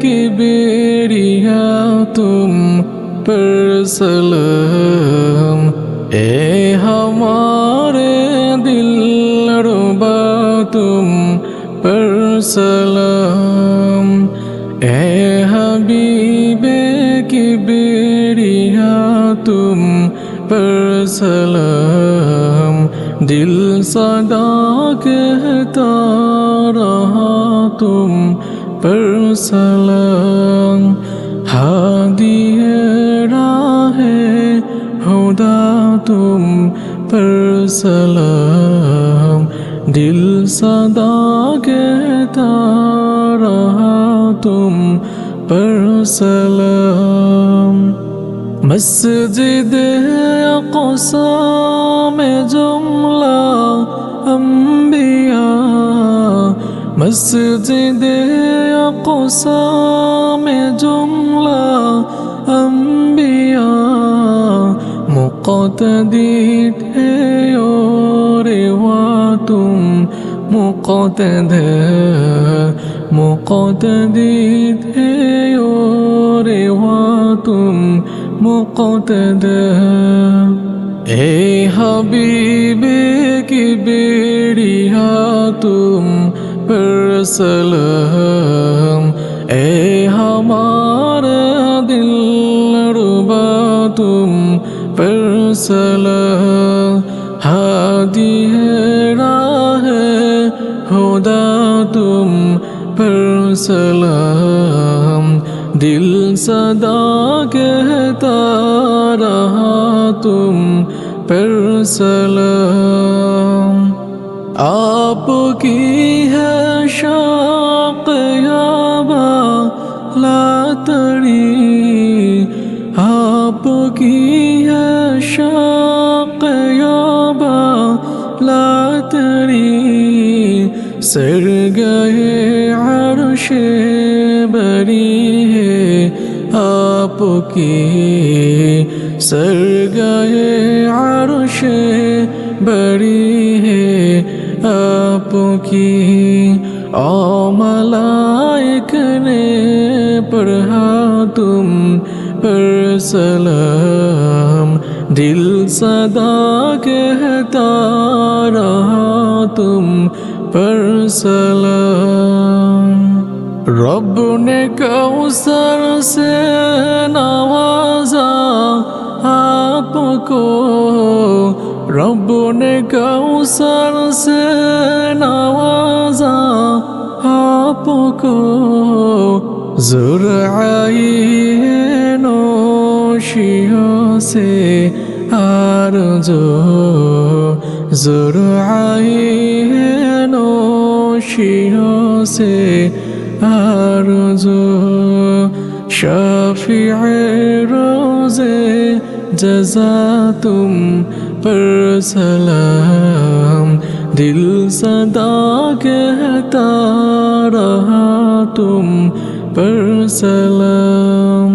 किबरिया तुम पर सलाम। ए हमारे दिलरुबा तुम पर सलाम। ए हबीबे किबरिया तुम पर सलाम। दिल सदा कहता रहा तुम पर सलाम। हादिए राहे हुदा तुम पर सलाम। दिल सदा कहता रहा तुम पर सलाम। मस्जिद अक़सा में जुमला अंबिया, मस्जिद अक़सा में जुमला अंबिया। मुक़तदी थे और वा तुम मुक़तदा, मुक़तदी थे और वा तुम मुक़तदा। ए हबीबे किबरिया तुम पर सलाम। ए हमारा दिलरुबा तुम पर सलाम। हादी है राह हुदा तुम पर सलाम। दिल सदा कहता रहा तुम पर सलाम। आपकी है शौक़ याबा लातड़ी, आपकी है शौक़ याबा लातड़ी। सर गए अर्शे बरी है आपकी, सर गए अर्शे बरी है आपकी। ओ मलाइक ने पढ़ा तुम पर सलाम। दिल सदा कहता रहा तुम पर सलाम। रब ने कौसर से नवाजा आपको, रब ने कौसर से नवाजा आपको। ज़ुरआई नौशियों से आरज़ू, ज़ुरआई नौशियों से आरज़ू। शाफ़िए रोज़े जज़ा तुम पर सलाम। दिल सदा कहता रहा तुम पर सलाम।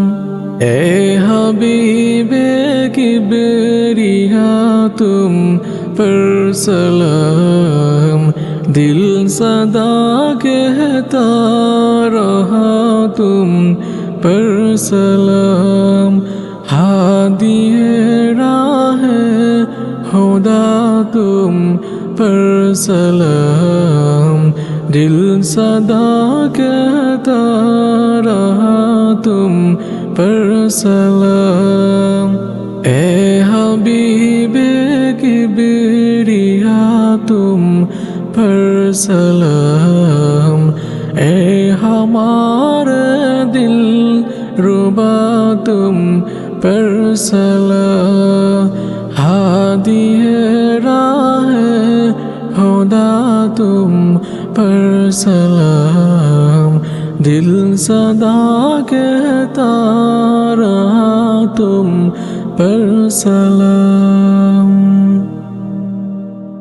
ए हबीबे किबरिया तुम पर सलाम। दिल सदा कहता रहा तुम पर सलाम। हादिए राह हुदा तुम पर सलाम। दिल सदा कहता रहा तुम पर सलाम। ए हबीबे किबरिया तुम पर सलाम। ए हमारे दिल रुबा तुम पर सलाम। हादी है राह हुदा तुम पर सलाम। दिल सदा कहता रहा तुम पर सलाम।